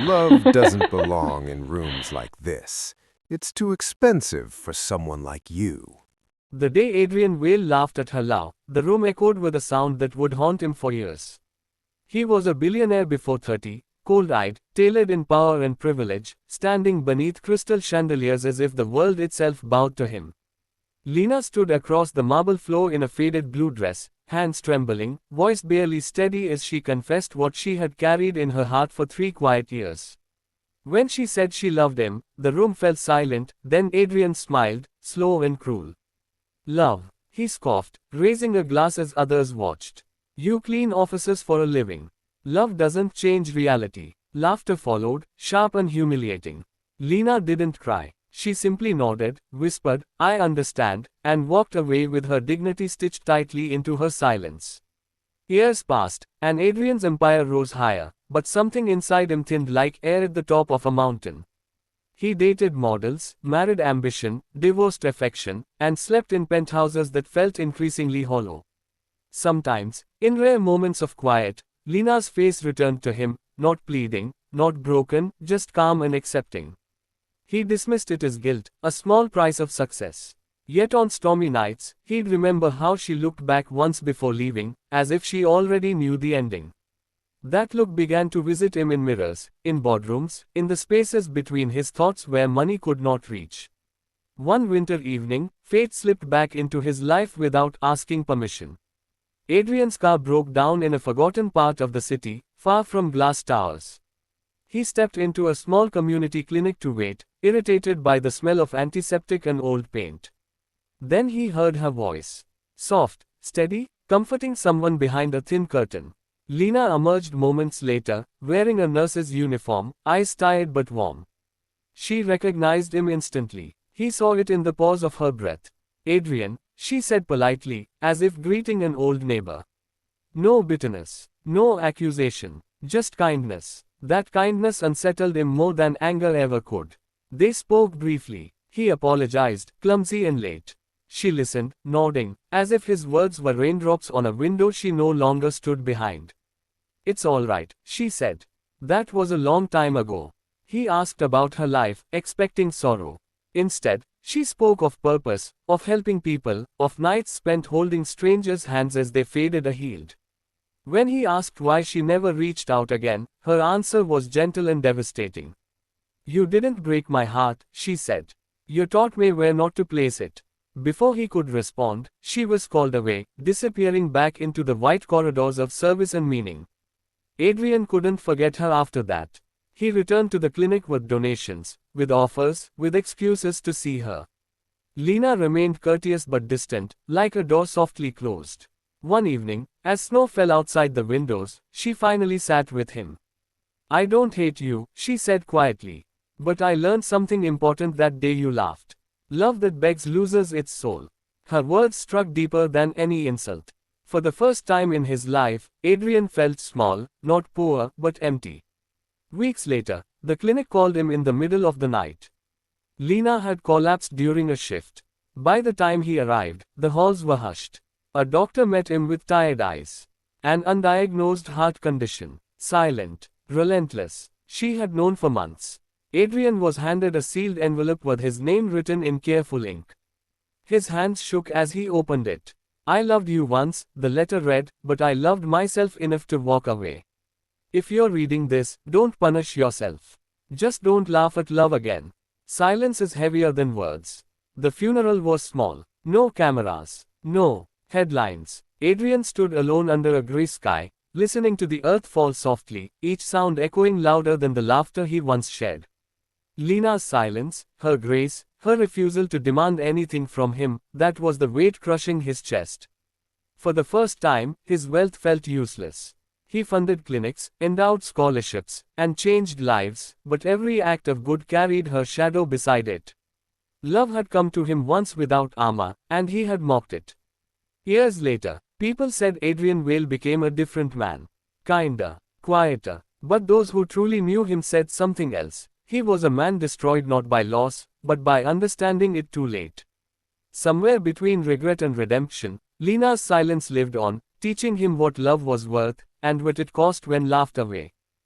Love doesn't belong in rooms like this. It's too expensive for someone like you. The day Adrian Vale laughed at her laugh, the room echoed with a sound that would haunt him for years. He was a billionaire before 30, cold-eyed, tailored in power and privilege, standing beneath crystal chandeliers as if the world itself bowed to him. Lena stood across the marble floor in a faded blue dress, hands trembling, voice barely steady as she confessed what she had carried in her heart for 3 quiet years. When she said she loved him, the room fell silent, then Adrian smiled, slow and cruel. Love, he scoffed, raising a glass as others watched. You clean offices for a living. Love doesn't change reality. Laughter followed, sharp and humiliating. Lena didn't cry. She simply nodded, whispered, I understand, and walked away with her dignity stitched tightly into her silence. Years passed, and Adrian's empire rose higher, but something inside him thinned like air at the top of a mountain. He dated models, married ambition, divorced affection, and slept in penthouses that felt increasingly hollow. Sometimes, in rare moments of quiet, Lena's face returned to him, not pleading, not broken, just calm and accepting. He dismissed it as guilt, a small price of success. Yet on stormy nights, he'd remember how she looked back once before leaving, as if she already knew the ending. That look began to visit him in mirrors, in boardrooms, in the spaces between his thoughts where money could not reach. One winter evening, fate slipped back into his life without asking permission. Adrian's car broke down in a forgotten part of the city, far from glass towers. He stepped into a small community clinic to wait, irritated by the smell of antiseptic and old paint. Then he heard her voice. Soft, steady, comforting someone behind a thin curtain. Lena emerged moments later, wearing a nurse's uniform, eyes tired but warm. She recognized him instantly. He saw it in the pause of her breath. Adrian, she said politely, as if greeting an old neighbor. No bitterness, no accusation, just kindness. That kindness unsettled him more than anger ever could. They spoke briefly. He apologized, clumsy and late. She listened, nodding, as if his words were raindrops on a window she no longer stood behind. It's all right, she said. That was a long time ago. He asked about her life, expecting sorrow. Instead, she spoke of purpose, of helping people, of nights spent holding strangers' hands as they faded or healed. When he asked why she never reached out again, her answer was gentle and devastating. You didn't break my heart, she said. You taught me where not to place it. Before he could respond, she was called away, disappearing back into the white corridors of service and meaning. Adrian couldn't forget her after that. He returned to the clinic with donations, with offers, with excuses to see her. Lena remained courteous but distant, like a door softly closed. One evening, as snow fell outside the windows, she finally sat with him. I don't hate you, she said quietly. But I learned something important that day you laughed. Love that begs loses its soul. Her words struck deeper than any insult. For the first time in his life, Adrian felt small, not poor, but empty. Weeks later, the clinic called him in the middle of the night. Lena had collapsed during a shift. By the time he arrived, the halls were hushed. A doctor met him with tired eyes. An undiagnosed heart condition. Silent, relentless. She had known for months. Adrian was handed a sealed envelope with his name written in careful ink. His hands shook as he opened it. I loved you once, the letter read, but I loved myself enough to walk away. If you're reading this, don't punish yourself. Just don't laugh at love again. Silence is heavier than words. The funeral was small. No cameras. No headlines. Adrian stood alone under a gray sky, listening to the earth fall softly, each sound echoing louder than the laughter he once shared. Lena's silence, her grace, her refusal to demand anything from him, that was the weight crushing his chest. For the first time, his wealth felt useless. He funded clinics, endowed scholarships, and changed lives, but every act of good carried her shadow beside it. Love had come to him once without armor, and he had mocked it. Years later, people said Adrian Vale became a different man. Kinder, quieter. But those who truly knew him said something else. He was a man destroyed not by loss, but by understanding it too late. Somewhere between regret and redemption, Lena's silence lived on, teaching him what love was worth, and what it cost when laughed away.